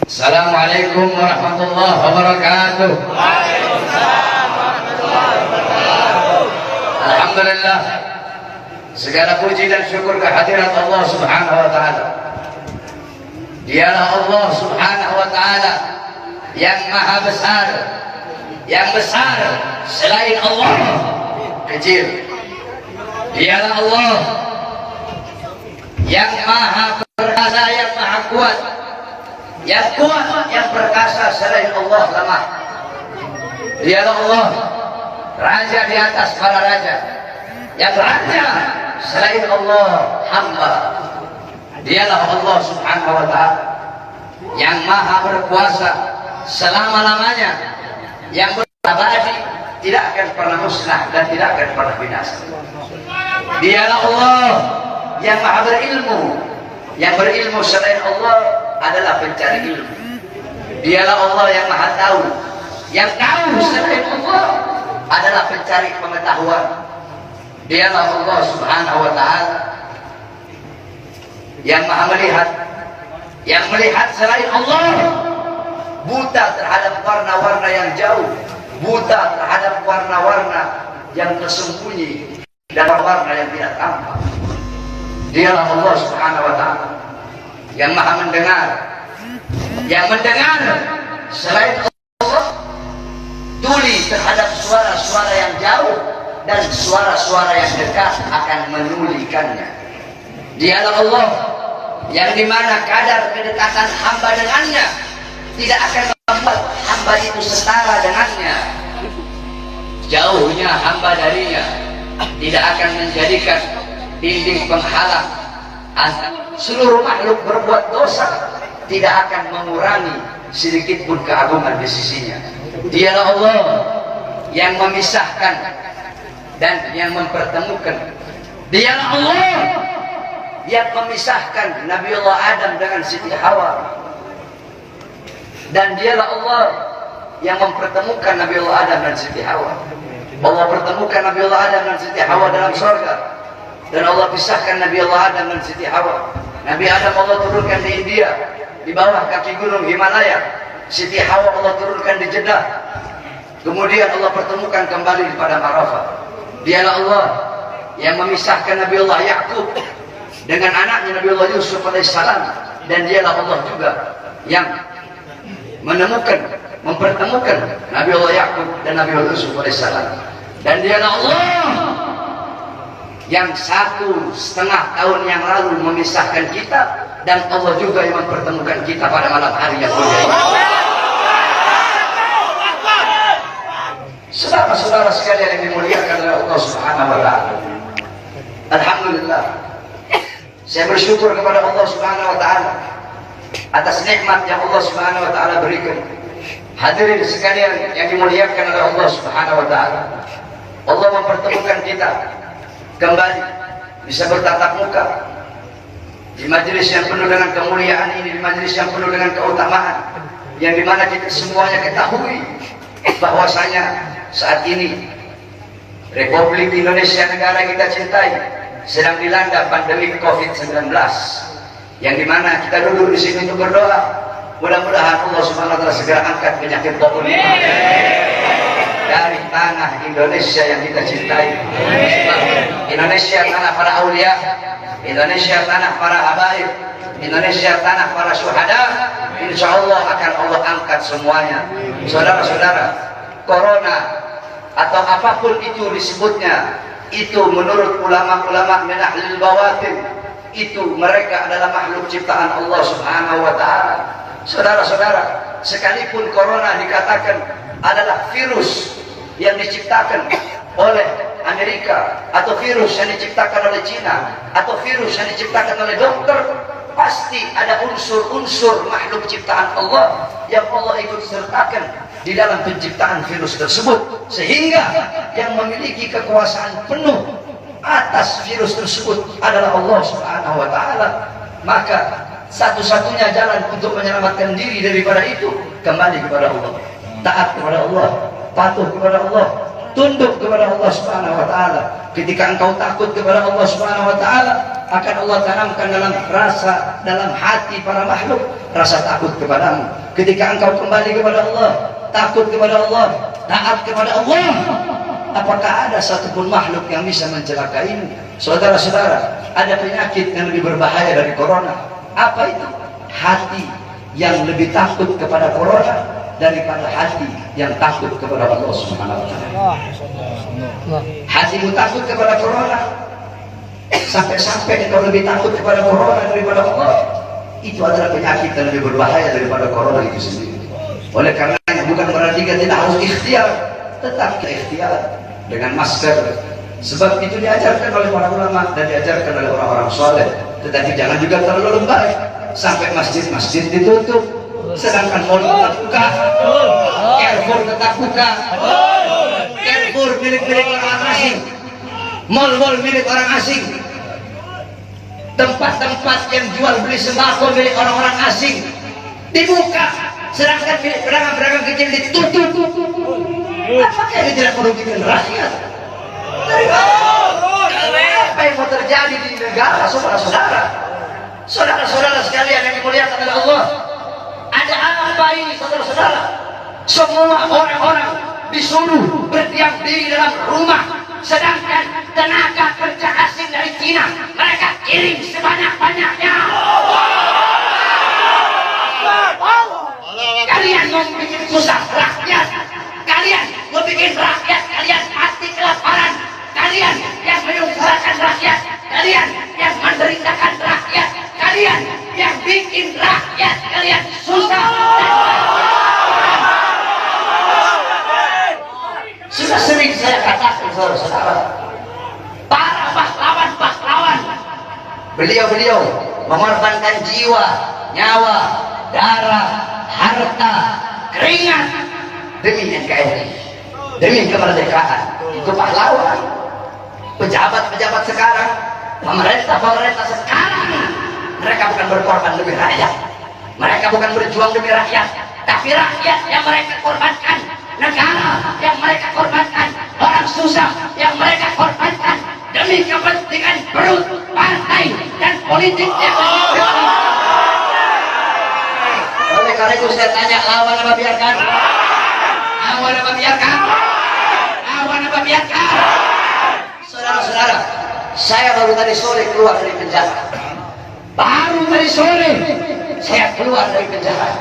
Assalamualaikum warahmatullahi wabarakatuh. Waalaikumsalam warahmatullahi wabarakatuh. Alhamdulillah, segala puji dan syukur kehadirat Allah Subhanahu wa taala. Dialah Allah Subhanahu wa taala yang maha besar, yang besar selain Allah kecil. Dialah Allah yang maha perkasa, yang maha kuat, yang kuat, yang perkasa selain Allah lemah. Dialah Allah raja di atas para raja, yang raja selain Allah hamba. Dialah Allah Subhanahu wa ta'ala yang maha berkuasa selama-lamanya, yang berabadi, tidak akan pernah musnah dan tidak akan pernah binasa. Dialah Allah yang maha berilmu, yang berilmu selain Allah adalah pencari ilmu. Dialah Allah yang maha tahu, yang tahu selain Allah adalah pencari pengetahuan. Dialah Allah Subhanahu wa ta'ala yang maha melihat, yang melihat selain Allah buta terhadap warna-warna yang jauh, buta terhadap warna-warna yang tersembunyi dan warna yang tidak tampak. Dialah Allah Subhanahu wa ta'ala yang maha mendengar, yang mendengar selain Allah tuli terhadap suara-suara yang jauh dan suara-suara yang dekat akan menulikannya. Dialah Allah yang dimana kadar kedekatan hamba dengannya tidak akan membuat hamba itu setara dengannya. Jauhnya hamba darinya tidak akan menjadikan dinding penghalang. Seluruh makhluk berbuat dosa tidak akan mengurangi sedikit pun keagungan di sisinya. Dialah Allah yang memisahkan dan yang mempertemukan. Dialah Allah yang memisahkan Nabiullah Adam dengan Siti Hawa, dan dialah Allah yang mempertemukan Nabiullah Adam dan Siti Hawa. Allah pertemukan Nabiullah Adam dan Siti Hawa dalam surga, dan Allah pisahkan Nabiullah Adam dan Siti Hawa. Nabi Adam Allah turunkan di India, di bawah kaki gunung Himalaya. Siti Hawa Allah turunkan di Jeddah. Kemudian Allah pertemukan kembali di padang Arafah. Dialah Allah yang memisahkan Nabiullah Yakub dengan anaknya Nabiullah Yusuf alaihissalam, dan dialah Allah juga yang menemukan, mempertemukan Nabiullah Yakub dan Nabiullah Yusuf alaihissalam. Dan dialah Allah yang 1,5 tahun yang lalu memisahkan kita, dan Allah juga yang mempertemukan kita pada malam hari yang mulia ini. Saudara-saudara sekalian yang dimuliakan oleh Allah Subhanahu wa ta'ala, alhamdulillah, saya bersyukur kepada Allah Subhanahu wa ta'ala atas nikmat yang Allah Subhanahu wa ta'ala berikan. Hadirin sekalian yang dimuliakan oleh Allah Subhanahu wa ta'ala, Allah mempertemukan kita kembali bisa bertatap muka di majelis yang penuh dengan kemuliaan ini, di majelis yang penuh dengan keutamaan, yang dimana kita semuanya ketahui bahwasanya saat ini Republik Indonesia, negara kita cintai, sedang dilanda pandemi COVID-19, yang dimana kita duduk di sini untuk berdoa. Mudah-mudahan Allah Subhanahu wa ta'ala segera angkat penyakit COVID dari tanah Indonesia yang kita cintai. Indonesia tanah para aulia, Indonesia tanah para habaib, Indonesia tanah para syuhada. Insya Allah akan Allah angkat semuanya. Saudara-saudara, corona atau apapun itu disebutnya, itu menurut ulama-ulama min ahlil bawatin, itu mereka adalah makhluk ciptaan Allah Subhanahu wa ta'ala. Saudara-saudara, sekalipun corona dikatakan adalah virus yang diciptakan oleh Amerika, atau virus yang diciptakan oleh Cina, atau virus yang diciptakan oleh dokter, pasti ada unsur-unsur makhluk ciptaan Allah yang Allah ikut sertakan di dalam penciptaan virus tersebut, sehingga yang memiliki kekuasaan penuh atas virus tersebut adalah Allah Subhanahu wa ta'ala. Maka satu-satunya jalan untuk menyelamatkan diri daripada itu kembali kepada Allah, taat kepada Allah, patuh kepada Allah, tunduk kepada Allah Subhanahu wa taala. Ketika engkau takut kepada Allah Subhanahu wa taala, akan Allah tanamkan dalam hati para makhluk rasa takut kepadamu. Ketika engkau kembali kepada Allah, takut kepada Allah, taat kepada Allah, apakah ada satupun makhluk yang bisa mencelakaimu? Saudara-saudara, ada penyakit yang lebih berbahaya dari corona. Apa itu? Hati yang lebih takut kepada corona daripada hati yang takut kepada Allah Subhanahu wa taala. Hatimu takut kepada corona, sampai-sampai engkau lebih takut kepada corona daripada Allah. Itu adalah penyakit yang lebih berbahaya daripada corona itu sendiri. Oleh karena bukan berarti kita tidak harus ikhtiar, tetap ikhtiar dengan masker. Sebab itu diajarkan oleh para ulama dan diajarkan oleh orang-orang soleh. Tetapi jangan juga terlalu lebay sampai masjid-masjid ditutup, sedangkan mal tetap buka, Carrefour tetap buka, Carrefour milik orang asing, mal-mal milik orang asing, tempat-tempat yang jual beli sembako milik orang-orang asing dibuka, sedangkan milik pedagang-pedagang kecil ditutup. Apakah ini tidak merugikan rakyat? Apa yang mau terjadi di negara, saudara-saudara? Saudara-saudara sekalian yang dimuliakan oleh Allah, ada apa ini, saudara-saudara? Semua orang-orang disuruh berdiam diri dalam rumah, sedangkan tenaga kerja asing dari Cina mereka kirim sebanyak-banyaknya. Kalian mau bikin susah rakyat, kalian mau bikin rakyat kalian mati kelaparan, kalian yang menyusahkan rakyat, kalian yang menderitakan rakyat, kalian yang bikin rakyat kalian susah. Sudah sering saya katakan, saudara-saudara, para pahlawan-pahlawan, beliau-beliau mengorbankan jiwa, nyawa, darah, harta, keringat demi NKRI, demi kemerdekaan. Itu pahlawan. Pejabat-pejabat sekarang, pemerintah-pemerintah sekarang, mereka bukan berkorban demi rakyat, mereka bukan berjuang demi rakyat, tapi rakyat yang mereka korbankan, negara yang mereka korbankan, orang susah yang mereka korbankan demi kepentingan perut, partai, dan politik yang oleh karena itu saya tanya, lawan apa biarkan? Lawan apa biarkan? Lawan apa biarkan? Saudara-saudara, saya baru tadi sore keluar dari penjara. Baru tadi sore saya keluar dari penjara.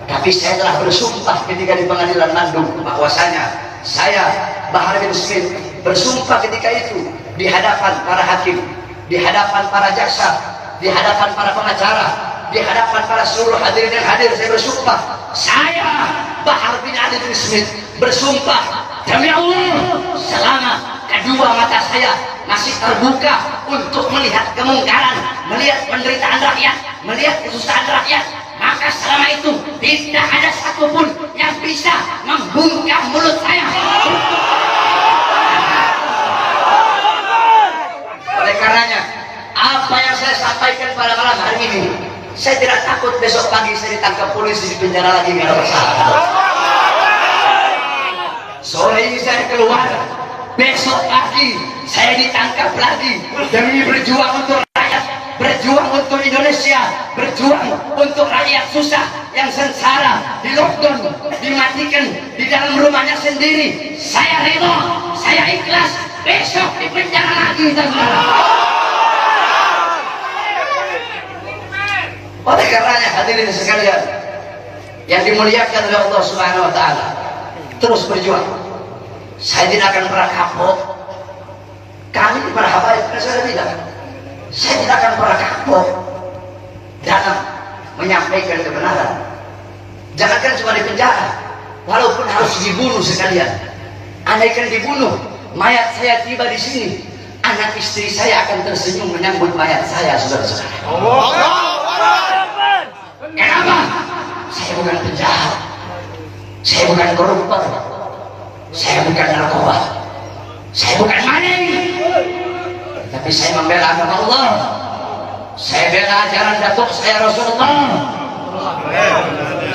Tapi saya telah bersumpah ketika di pengadilan Bandung bahwasanya saya, Bahar bin Smith, bersumpah ketika itu di hadapan para hakim, di hadapan para jaksa, di hadapan para pengacara, di hadapan para seluruh hadirin yang hadir. Saya bersumpah, saya Bahar bin Ali bin Smith bersumpah demi Allah, selama kedua mata saya masih terbuka untuk melihat kemungkaran, melihat penderitaan rakyat, melihat kesusahan rakyat, maka selama itu tidak ada satupun yang bisa membungkam mulut saya. Oleh karenanya, apa yang saya sampaikan pada malam hari ini, saya tidak takut besok pagi saya ditangkap polisi di penjara lagi karena bersalah. Sore ini saya keluar, besok pagi saya ditangkap lagi demi berjuang untuk rakyat, berjuang untuk Indonesia, berjuang untuk rakyat susah yang sengsara, di lockdown, dimatikan di dalam rumahnya sendiri. Saya rela, saya ikhlas, besok di penjara lagi. Oleh karenanya hadirin sekalian yang dimuliakan oleh Allah Subhanahu wa taala, terus berjuang. Saya tidak akan pernah kapok. Kami para habaib sudah bilang, saya tidak akan pernah kapok dalam menyampaikan kebenaran. Jangankan cuma di penjara, walaupun harus dibunuh sekalian. Andaikan dibunuh, mayat saya tiba di sini, anak istri saya akan tersenyum menyambut mayat saya, saudara-saudara. Kenapa? Saya bukan penjahat, saya bukan koruptor, saya bukan narkoba, saya bukan maling, tapi saya membela agama Allah. Saya bela ajaran datuk saya Rasulullah.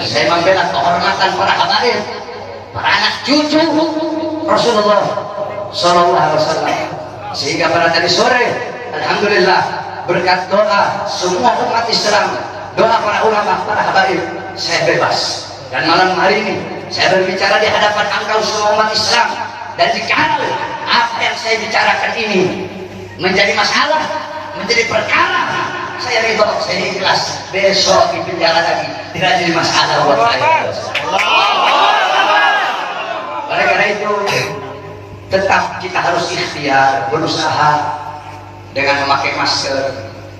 Saya membela kehormatan para habaib, para anak cucu Rasulullah. Sallallahu Alaihi Wasallam. Sehingga pada tadi sore, alhamdulillah berkat doa semua umat Islam, doa para ulama, para habaib, saya bebas. Dan malam hari ini saya berbicara di hadapan engkau semua umat Islam. Dan jika apa yang saya bicarakan ini menjadi masalah, menjadi perkara, saya ridho, saya ikhlas. Besok di penjara lagi tidak jadi masalah buat saya. Oleh karena itu tetap kita harus ikhtiar, berusaha dengan memakai masker,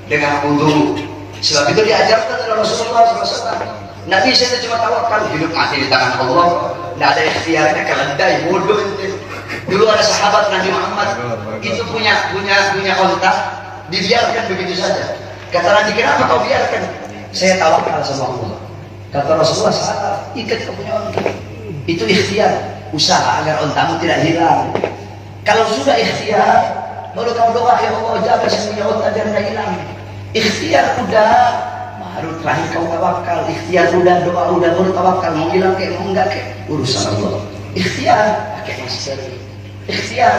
dengan wudu. Sebab itu diajarkan oleh Rasulullah SAW. Nabi saya cuma tawakal, hidup mati di tangan Allah. Tidak ada ikhtiarnya, keledai, bodoh. Dulu ada sahabat Nabi Muhammad itu punya onta, dibiarkan begitu saja. Kata Nabi, kenapa kau biarkan? Saya tawakal sama Allah. Kata Rasulullah, salah, ikat kau punya onta. Itu ikhtiar, usaha agar ontamu tidak hilang. Kalau sudah ikhtiar, baru kau doa, ya Allah jaga saya punya onta jangan hilang. Ikhtiar udah, baru terakhir kau tawakal. Ikhtiar udah, doa udah, baru tawakal. Mau hilang kayak mau enggak kayak urusan Allah. Ikhtiar pakai masker, ikhtiar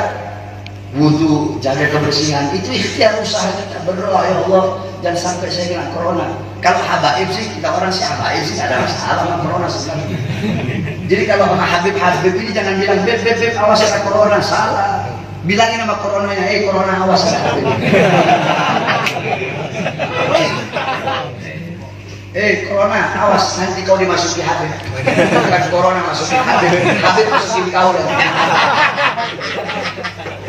wudu, jaga kebersihan, itu ikhtiar usaha kita. Berdoa, ya Allah jangan sampai saya kena corona. Kalau habaib sih, kita orang sih habaib sih ada masalah sama corona sebenarnya. Jadi kalau sama Habib ini jangan bilang beb awas kena corona, salah. Bilangin sama coronanya, corona awas kena Habib. Corona awas, nanti kau dimasuki Habib. Bukan corona masuki Habib, Habib masukin kau.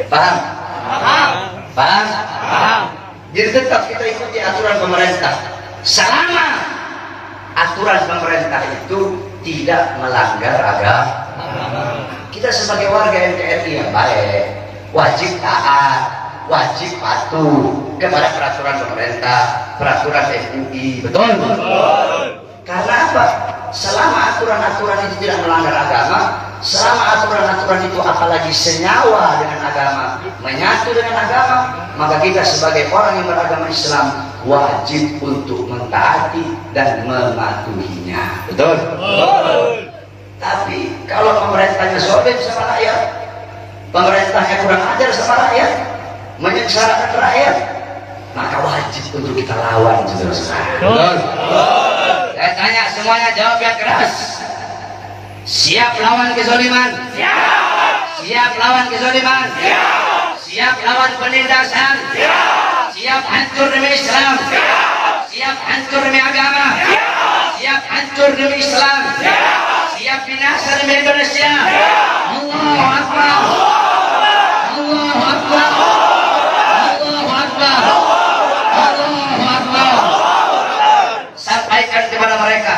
Paham? Paham? Jadi tetap kita ikuti aturan pemerintah. Selama aturan pemerintah itu tidak melanggar agama. Kita sebagai warga NKRI yang baik, wajib taat, wajib patuh kepada peraturan pemerintah, peraturan MUI. Betul? Karena apa? Selama aturan-aturan itu tidak melanggar agama, selama aturan-aturan itu apalagi senyawa dengan agama, menyatu dengan agama, maka kita sebagai orang yang beragama Islam wajib untuk mentaati dan mematuhinya. Betul? Tapi kalau pemerintahnya zalim sama rakyat, pemerintahnya kurang ajar sama rakyat, menyengsarakan rakyat, maka wajib untuk kita lawan, saudara-saudara. Betul? Saya tanya semuanya, jawab yang keras. Siap lawan kezaliman? Siap. Siap lawan kezaliman? Siap. Siap lawan penindasan? Siap. Siap hancur demi Islam? Siap. Siap hancur demi agama? Siap. Siap hancur demi Islam? Siap. Siap binasa demi Indonesia? Siap. Allahu Akbar. Allahu Akbar. Allahu Akbar. Allahu Akbar. Sampaikan kepada mereka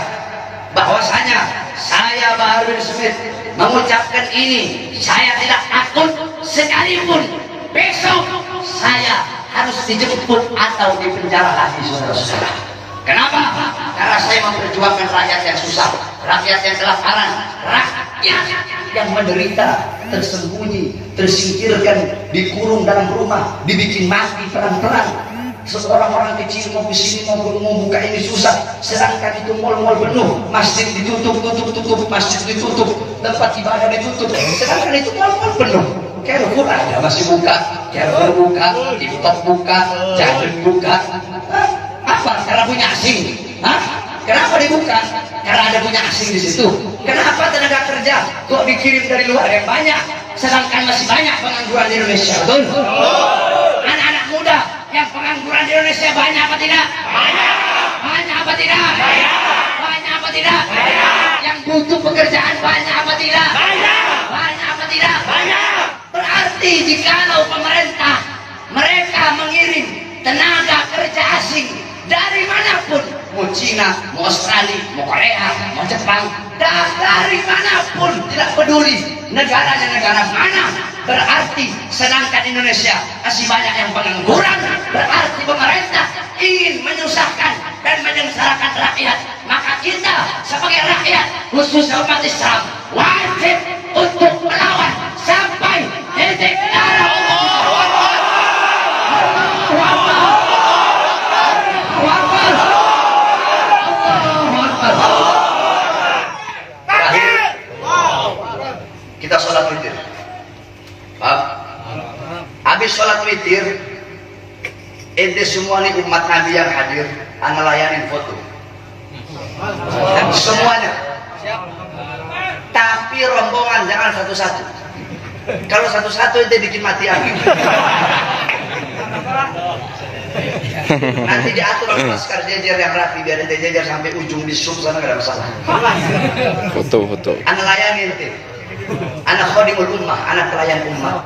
bahwasanya saya Bahar bin Smith mengucapkan ini, saya tidak takut sekalipun besok saya harus dijemput atau dipenjara lagi, saudara-saudara. Kenapa? Karena saya memperjuangkan rakyat yang susah, rakyat yang kelaparan, rakyat yang menderita, tersembunyi, tersingkirkan, dikurung dalam rumah, dibikin mati terang-terang. Seorang orang kecil mau kesini mau buka ini susah, sedangkan itu mal-mal penuh, masjid ditutup, masjid ditutup, tempat ibadah ditutup, sedangkan itu mal-mal penuh. Carrefour ada masih buka, Carrefour buka, TikTok buka, Jalan buka. Apa? Karena punya asing. Kenapa dibuka? Karena ada punya asing di situ. Kenapa tenaga kerja kok dikirim dari luar yang banyak, sedangkan masih banyak pengangguran di Indonesia? Betul? Anak-anak muda yang pengangguran di Indonesia banyak apa tidak? Banyak. Banyak apa tidak? Banyak. Banyak apa tidak? Banyak. Yang butuh pekerjaan banyak apa tidak? Banyak. Banyak apa tidak? Banyak. Berarti jikalau pemerintah mereka mengirim tenaga kerja asing dari manapun, mau Cina, mau Australia, mau Korea, mau Jepang, dari manapun, tidak peduli negaranya negara mana, berarti sedangkan Indonesia masih banyak yang pengangguran, berarti pemerintah ingin menyusahkan dan menyengsarakan rakyat. Maka kita sebagai rakyat, khususnya umat Islam, wajib untuk melawan sampai titik darah. Kita sholat witir. Paham? witir, ente semua nih umat Nabi yang hadir, ana layanin foto. Semuanya. Tapi rombongan jangan satu-satu. Kalau satu-satu ente bikin mati angin. Nanti diatur oleh masker jejer yang rapi, biar ente jejer sampai ujung di sub sana nggak ada masalah. Foto. Ana layanin ente. Ana khodimul ummah, ana pelayan ummah.